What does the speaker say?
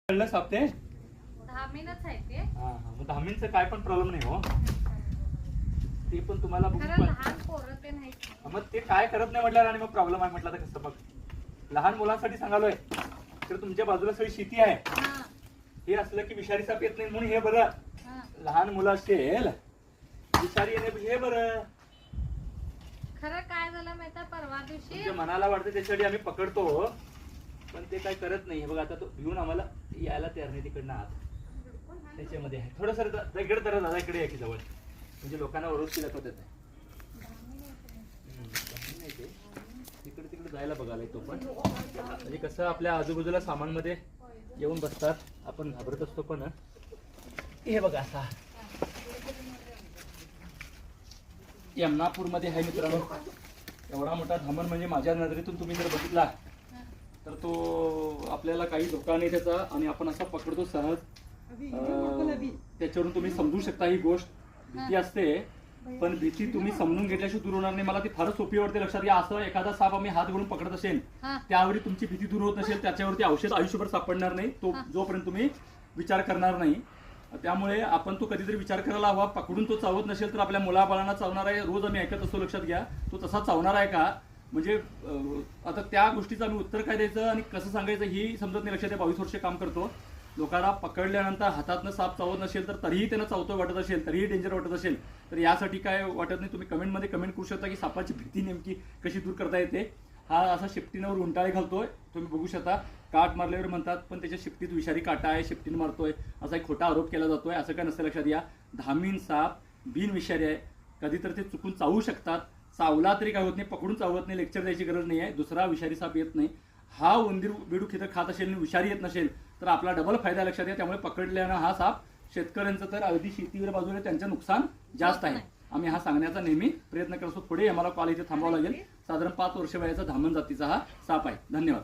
कळलं साप ते धामीनच आहे ते. मग धामींचं काय पण प्रॉब्लेम नाही हो, ते पण तुम्हाला खरं लहान पोरं ते नाही. मग ते काय करत नाही म्हटलं आणि मग प्रॉब्लेम आहे म्हटलं तर कसं. बघ लहान मुलांसाठी सांगालोय तर तुमच्या बाजूला सगळी शेती आहे, हे असलं की विषारी साप येत नाही म्हणून हे बरं. लहान मुलं असेल विषारी येणे हे बरं. खरं काय झालं माहिती परवा दिवशी तुमच्या मनाला वाटतं त्याच्यासाठी आम्ही पकडतो, पण ते काय करत नाही. बघा आता तो भिवून आम्हाला यायला तयार नाही तिकडनं आत त्याच्यामध्ये आहे. थोडं सर इकडे तर दादा इकडे आहे की जवळ, म्हणजे लोकांना ओरडती दाखवत येत नाही. तिकडे तिकडे जायला बघायला तो पण म्हणजे कसं आपल्या आजूबाजूला सामानमध्ये येऊन बसतात, आपण घाबरत असतो. पण हे बघा असा यमनापूरमध्ये आहे मित्रांनो एवढा मोठा धामण. म्हणजे माझ्या नजरेतून तुम्ही जर बघितला तर तो आपल्याला काही धोका नाही त्याचा, आणि आपण असा पकडतो सहज. त्याच्यावरून तुम्ही समजू शकता ही गोष्ट. भीती असते पण भीती तुम्ही समजून घेतल्याशिवाय दूर होणार नाही. मला ती फारच सोपी वाटते. लक्षात घ्या, असं एखादा साप आम्ही हात घालून पकडत असेल त्यावेळी तुमची भीती दूर होत नसेल, त्याच्यावरती औषध आयुष्यभर सापडणार नाही तो जोपर्यंत तुम्ही विचार करणार नाही. त्यामुळे आपण तो कधीतरी विचार करायला हवा. पकडून तो चावत नसेल तर आपल्या मुलाबाळांना चावणार आहे. रोज आम्ही ऐकत असतो, लक्षात घ्या, तो तसा चावणार आहे का. म्हणजे आता त्या गोष्टीचं आम्ही उत्तर काय द्यायचं आणि कसं सांगायचं ही समजत नाही. लक्षात द्या, 22 वर्ष काम करतो. लोकांना पकडल्यानंतर हातातनं साप चावत नसेल तर तरीही त्यांना चावतोय वाटत असेल, तरीही डेंजर वाटत असेल तर यासाठी काय वाटत नाही. तुम्ही कमेंटमध्ये कमेंट करू शकता की सापाची भीती नेमकी कशी दूर करता येते. हा असा शेपटीवर उंटाळे घालतोय, तुम्ही बघू शकता. काट मारल्यावर म्हणतात पण त्याच्या शेपटीत विषारी काटा आहे, शेपटीने मारतोय असा एक खोटा आरोप केला जातोय. असं काय नसतं, लक्षात या. धामीन साप बिनविषारी आहे. कधी तर ते चुकून चावू शकतात, चावला तरी काय होत नाही, पकडून चावत नाही, लेक्चर द्यायची गरज नाही आहे. दुसरा विषारी साप येत नाही. हा उंदीर बेडूक इथं खात असेल आणि विषारी येत नसेल तर आपला डबल फायदा, लक्षात या. त्यामुळे पकडल्यानं हा साप शेतकऱ्यांचं तर अगदी शेतीवर बाजूला त्यांचं नुकसान जास्त आहे. आम्ही हा सांगण्याचा नेहमी प्रयत्न करतो. पुढे आम्हाला कॉल इथे थांबावं लागेल. साधारण 5 वर्ष वयाचा धामण जातीचा हा साप आहे. धन्यवाद.